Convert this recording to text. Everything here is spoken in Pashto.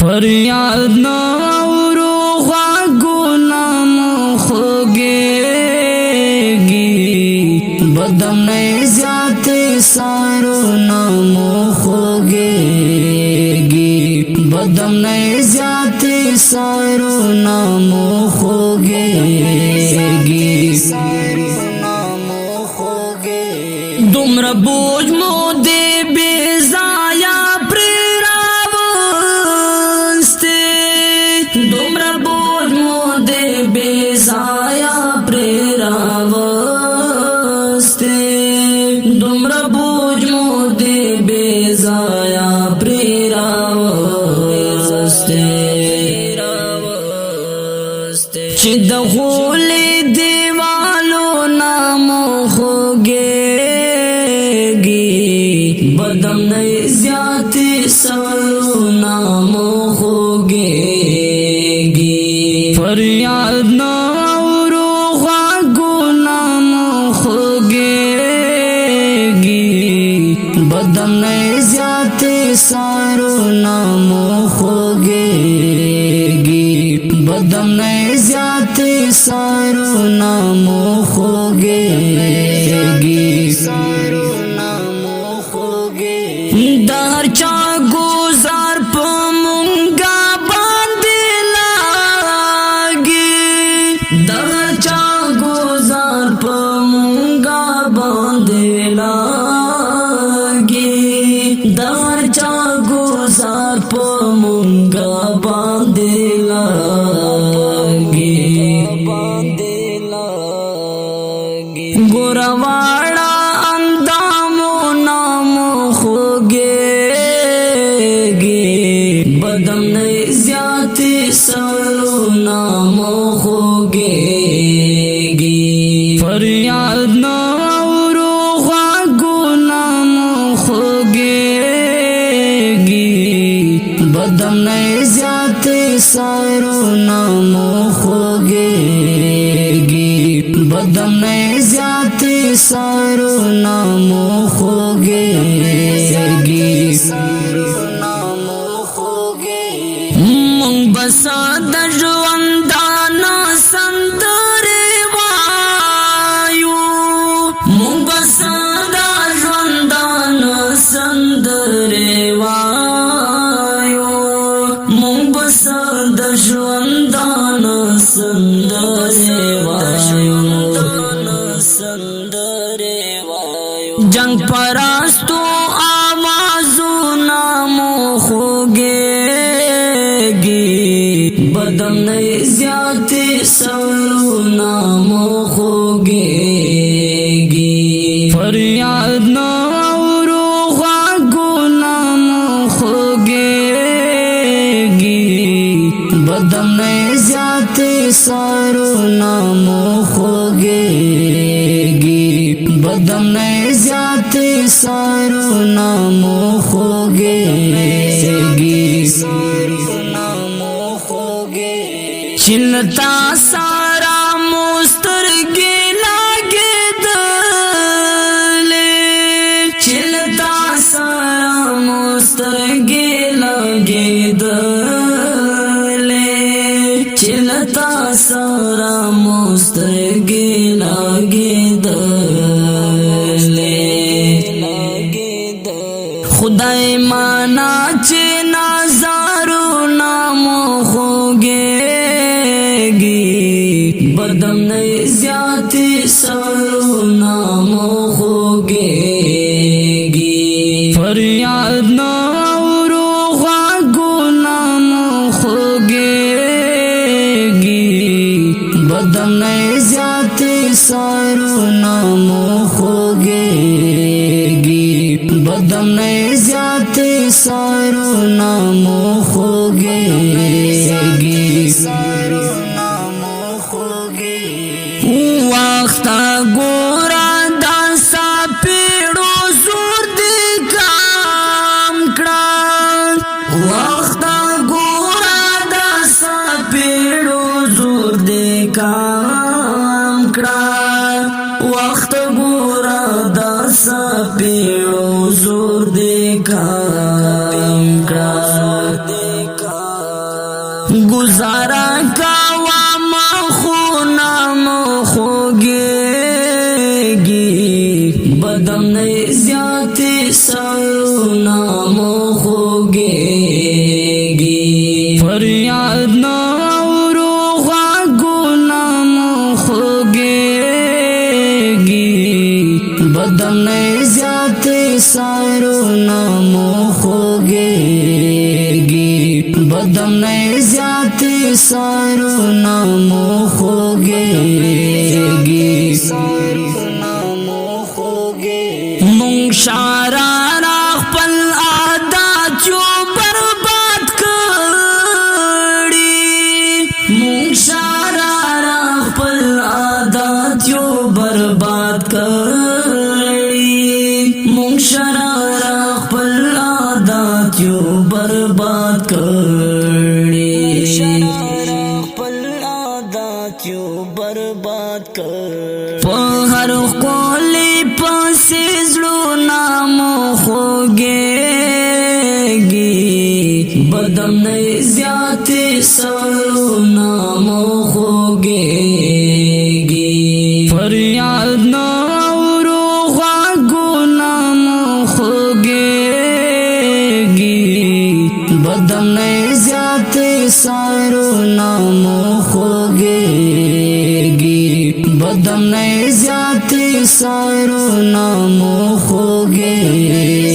فریاد نورو غاگونا مخوگیگی بدم نیزیات سارو نمخوگیگی بدم نیزیات سارو نمخوگیگی دمر بوج مو دے بیزایا پریراوستے دمر بوج مو دے بیزایا پریراوستے دمر بوج مو دے بیزایا پریراوستے چی دخولی دیوالو نامو خوگے بدم نئی زیادی سالو نامو خوگیگی فریاد نورو غاگو نامو خوگیگی بدم نئی زیادی سالو نامو خوگیگی بدم نئی زیادی سالو نامو خوگیگی دار چا گزار پا مونگا باندی لاگی دار چا گزار پا مونگا باندی لاگی دار چا گزار پا مونگا باندی لاگی گورواڑا اندامو نامو خوگیگی بدم نئی زیادی سالو نامو خوگیگی فریاد نورو غاگو نامو خوگیگی بدم نئی زیادی سالو نامو خوگیگی بدم نئی زیادی سالو نامو خوگیگی مونگ بسا دا ژوندانا سندرې وایو مونگ بسا دا ژوندانا سندرې وایو مونگ بسا دا ژوندانا سندرې وایو جنگ پرستو آوازو نامو خوگیگی بدم نئی زیادی سالو نامو خوگیگی فریاد نورو غاگو نامو خوگیگی بدم نئی زیادی سالو نامو خوگیگی بدم نئی زیادی سالو نامو خوگیگی چلتا سارا مسترگی لگی دلے چلتا سارا مسترگی لگی دلے چلتا سارا مسترگی لگی دلے خدای مانا چه نظارو نامو خوگیگی بدم نئی زیادی سالو نامو خوگیگی فریاد نورو غاگو نامو خوگیگی بدم نئی زیادی سالو نامو خوگیگی بدم نئی زیادی سالو نامو خوگیگی وقتا گورا داسا پیڑو زور دی کام کران وقتا گورا داسا پیڑو زور دی کام کران وقتا گورا داسا پیڑو زور دی کام کران गुजारा कावा मखोना मखोगेगी बदम नहीं ज्यादा सरुना मखोगेगी फरियाद न औरोगा गुना मखोगेगी बदम नहीं ज्यादा सरुना मखोगेगी बदम नहीं ज्यादा सरुना मखोगेगी मुंगशारा राखपल आदा जो बर्बाद करी मुंगशारा राखपल आदा जो बर्बाद करी मुंगशारा राखपल आदा जो बर्बाद करी बर्बाद कर पहर कोले पासे जड़ो नाम होगेगी बदम नहीं ज्यादा सरो नाम होगेगी फरियाद न औरोगा गुनाम होगेगी बदम नहीं ज्यादा सरो नाम होगेगी बदम नहीं ज्यादा सरो नाम होगेगी